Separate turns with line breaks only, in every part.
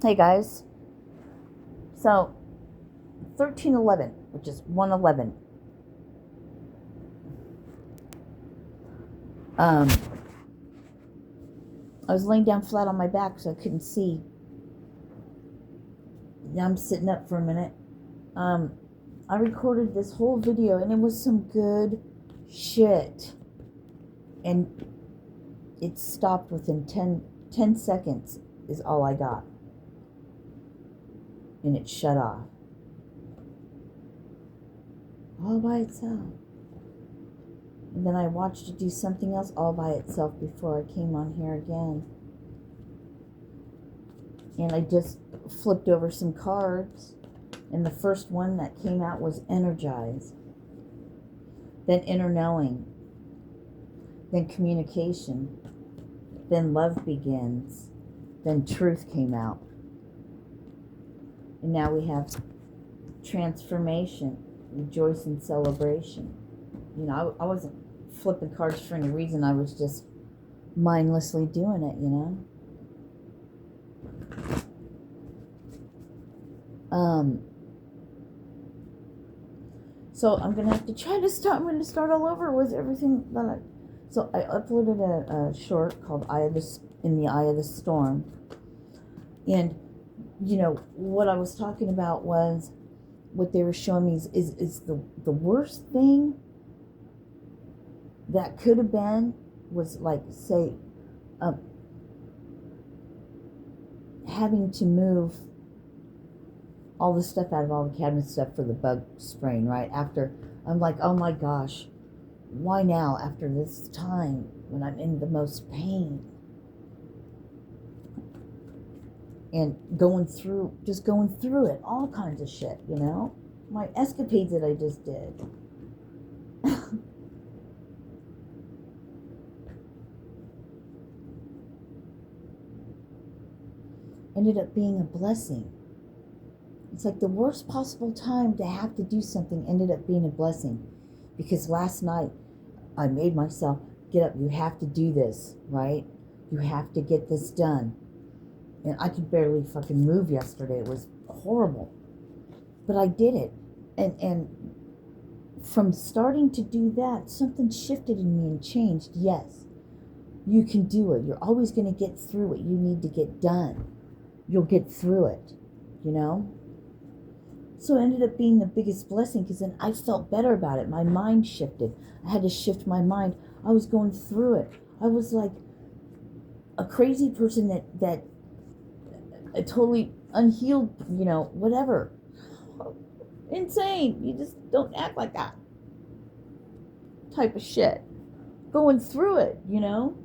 Hey guys, so 1311, which is 111. Um, I was laying down flat on my back so I couldn't see. Now I'm sitting up for a minute. Um, I recorded this whole video and it was some good shit. And it stopped within 10 seconds, is all I got. And it shut off. All by itself. And then I watched it do something else all by itself before I came on here again. And I just flipped over some cards, and the first one that came out was energize, then inner knowing, then communication, then love begins, then truth came out, and now we have transformation, rejoice and celebration. You know, I wasn't flipping cards for any reason. I was just mindlessly doing it, you know. So I'm going to have to try to start. I'm going to start all over with everything that I... So I uploaded a short called In the Eye of the Storm. And, you know, what I was talking about was what they were showing me is the worst thing that could have been was like, say, having to move all the stuff out of all the cabinet stuff for the bug spraying, right? After, I'm like, oh my gosh, why now after this time when I'm in the most pain? And going through it, all kinds of shit, you know? My escapades that I just did. Ended up being a blessing. It's like the worst possible time to have to do something ended up being a blessing. Because last night, I made myself get up. You have to do this, right? You have to get this done. And I could barely fucking move yesterday. It was horrible. But I did it. And from starting to do that, something shifted in me and changed. Yes, you can do it. You're always going to get through what you need to get done. You'll get through it, you know? So it ended up being the biggest blessing because then I felt better about it. My mind shifted. I had to shift my mind. I was going through it. I was like a crazy person that a totally unhealed, you know, whatever. Insane. You just don't act like that type of shit. Going through it, you know?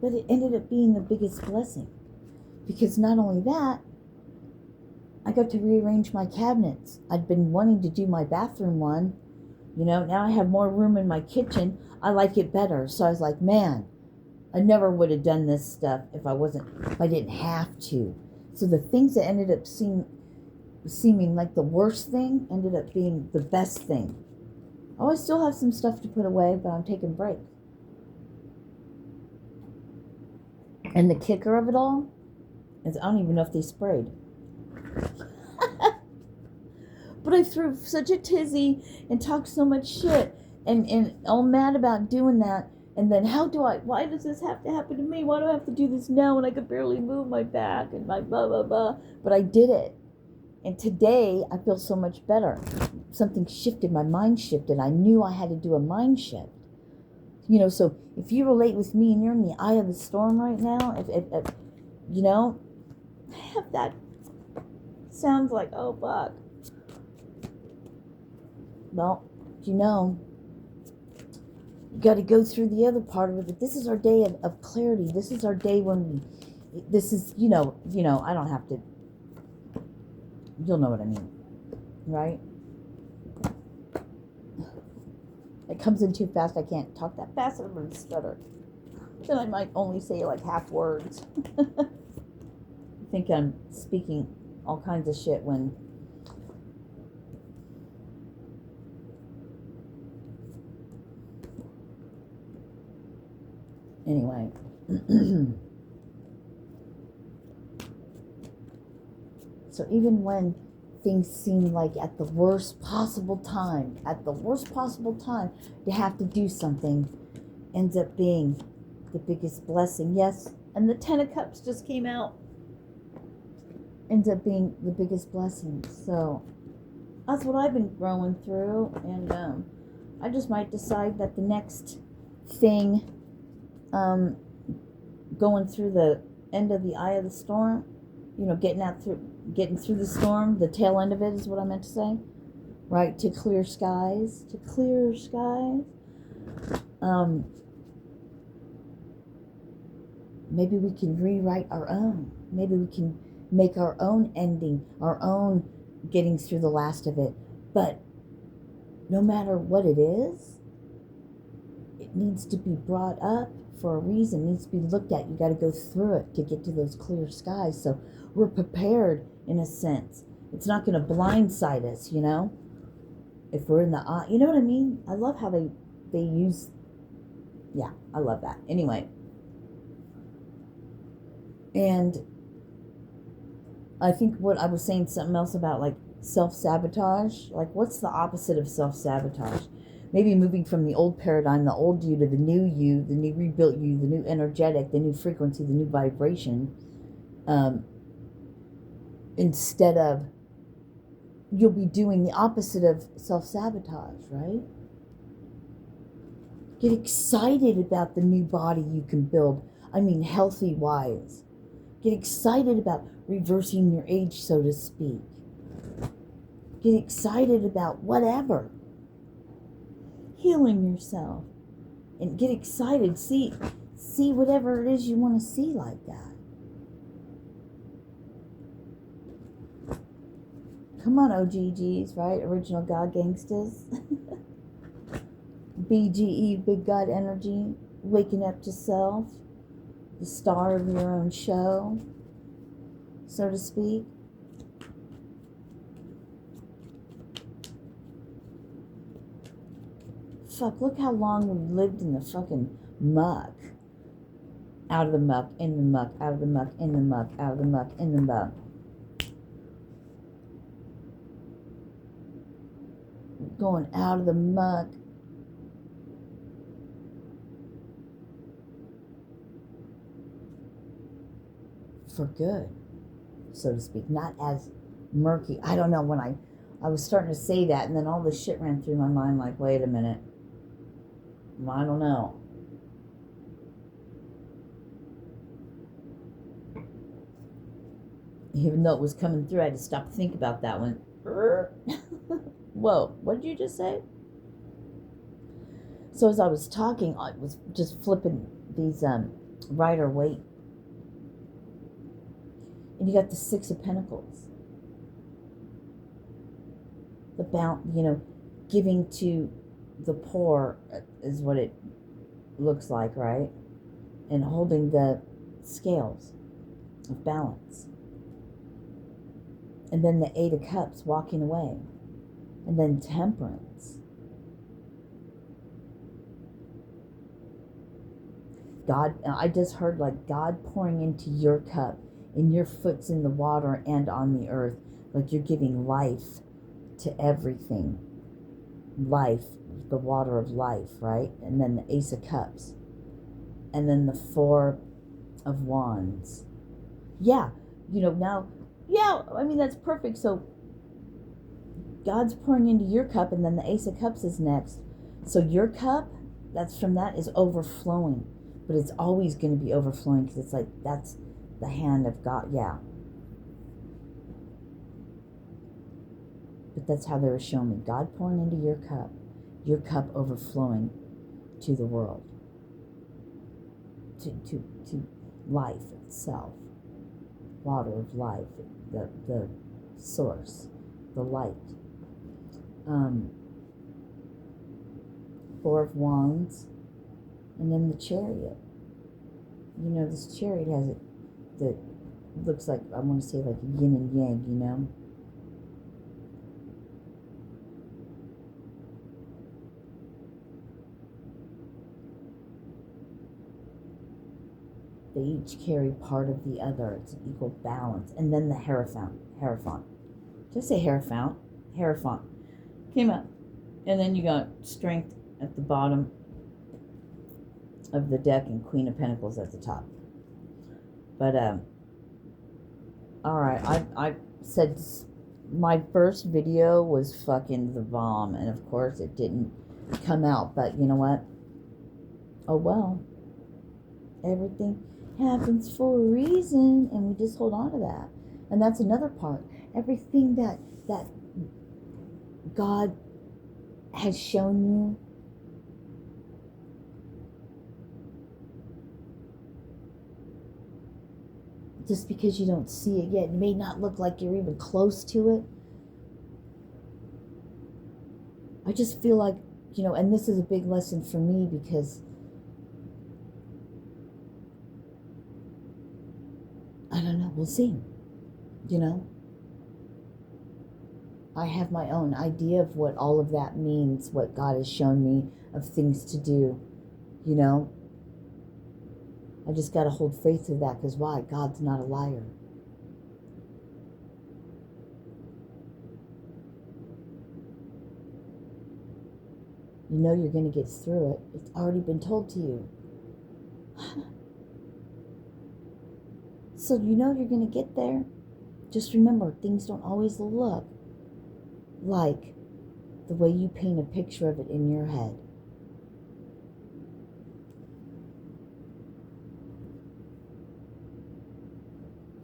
But it ended up being the biggest blessing. Because not only that, I got to rearrange my cabinets. I'd been wanting to do my bathroom one. You know, now I have more room in my kitchen. I like it better. So I was like, man, I never would have done this stuff if I didn't have to. So the things that ended up seeming like the worst thing ended up being the best thing. Oh, I still have some stuff to put away, but I'm taking breaks. And the kicker of it all is I don't even know if they sprayed. But I threw such a tizzy and talked so much shit and all mad about doing that. And then why does this have to happen to me? Why do I have to do this now when I could barely move my back and my blah, blah, blah? But I did it. And today I feel so much better. Something shifted, my mind shifted. I knew I had to do a mind shift. You know, so if you relate with me and you're in the eye of the storm right now, if you know, have that sounds like, oh fuck. Well, you know, you got to go through the other part of it. But this is our day of clarity. This is our day when this is, you know, I don't have to, you'll know what I mean, right? It comes in too fast. I can't talk that fast. I'm going to stutter. Then I might only say like half words. I think I'm speaking all kinds of shit when... Anyway. So even when things seem like at the worst possible time, to have to do something ends up being the biggest blessing. Yes, and the Ten of Cups just came out. Ends up being the biggest blessing. So that's what I've been growing through, and I just might decide that the next thing, going through the end of the eye of the storm, getting through the storm, the tail end of it is what I meant to say, right? To clear skies. Maybe we can rewrite our own. Maybe we can make our own ending, our own getting through the last of it. But no matter what it is, it needs to be brought up for a reason. It needs to be looked at. You got to go through it to get to those clear skies. So we're prepared in a sense. It's not going to blindside us, if we're in the eye. You know what I mean? I love how they use, yeah, I love that. Anyway. And I think what I was saying something else about like self-sabotage. Like, what's the opposite of self-sabotage? Maybe moving from the old paradigm, the old you, to the new you, the new rebuilt you, the new energetic, the new frequency, the new vibration. Instead of, you'll be doing the opposite of self-sabotage, right? Get excited about the new body you can build. I mean, healthy-wise. Get excited about reversing your age, so to speak. Get excited about whatever. Healing yourself. And get excited. See whatever it is you want to see like that. Come on, OGGs, right? Original God Gangsters. BGE, Big God Energy. Waking up to self. The star of your own show, so to speak. Fuck, look how long we lived in the fucking muck. Out of the muck, in the muck, out of the muck, in the muck, out of the muck, in the muck. Going out of the muck. For good, so to speak. Not as murky. I don't know, when I was starting to say that, and then all this shit ran through my mind like, wait a minute. I don't know. Even though it was coming through, I had to stop to think about that one. Whoa, what did you just say? So as I was talking, I was just flipping these Rider Waite. And you got the Six of Pentacles. The giving to the poor is what it looks like, right? And holding the scales of balance. And then the Eight of Cups, walking away. And then Temperance. God, I just heard like God pouring into your cup, and your foot's in the water and on the earth, like you're giving life to everything. Life, the water of life, right? And then the Ace of Cups. And then the Four of Wands. Yeah, now, yeah, I mean, that's perfect. So God's pouring into your cup, and then the Ace of Cups is next. So your cup, is overflowing. But it's always going to be overflowing, because it's like, that's the hand of God, yeah. But that's how they were showing me. God pouring into your cup overflowing to the world. To life itself. Water of life, the source, the light. Four of Wands, and then the Chariot. This Chariot has it that looks like, I want to say like yin and yang, They each carry part of the other. It's an equal balance. And then the Hierophant. Did I say Hierophant? Hierophant. Came up. And then you got Strength at the bottom of the deck and Queen of Pentacles at the top. But, alright, I said my first video was fucking the bomb. And of course it didn't come out. But you know what? Oh well. Everything happens for a reason, and we just hold on to that. And that's another part. Everything that God has shown you, just because you don't see it yet, it may not look like you're even close to it. I just feel like, you know, and this is a big lesson for me, because I don't know, we'll see. You know, I have my own idea of what all of that means, what God has shown me of things to do. You know, I just got to hold faith to that, because why? God's not a liar. You know you're going to get through it. It's already been told to you. So you know you're going to get there. Just remember, things don't always look like the way you paint a picture of it in your head.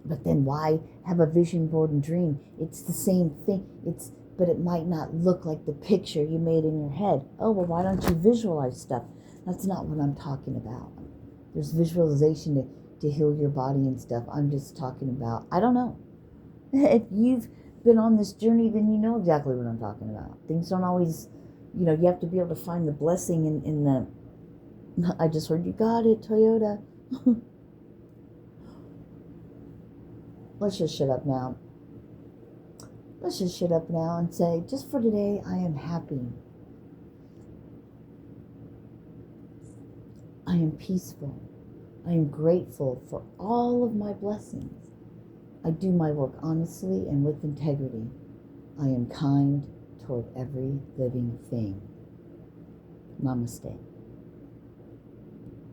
But then why have a vision board and dream? It's the same thing. But it might not look like the picture you made in your head. Oh, well, why don't you visualize stuff? That's not what I'm talking about. There's visualization to heal your body and stuff. I'm just talking about, I don't know. If you've been on this journey, then you know exactly what I'm talking about. Things don't always, you know, you have to be able to find the blessing in the, I just heard you got it, Toyota. Let's just shut up now. Let's just shut up now and say, just for today, I am happy. I am peaceful. I am grateful for all of my blessings. I do my work honestly and with integrity. I am kind toward every living thing. Namaste.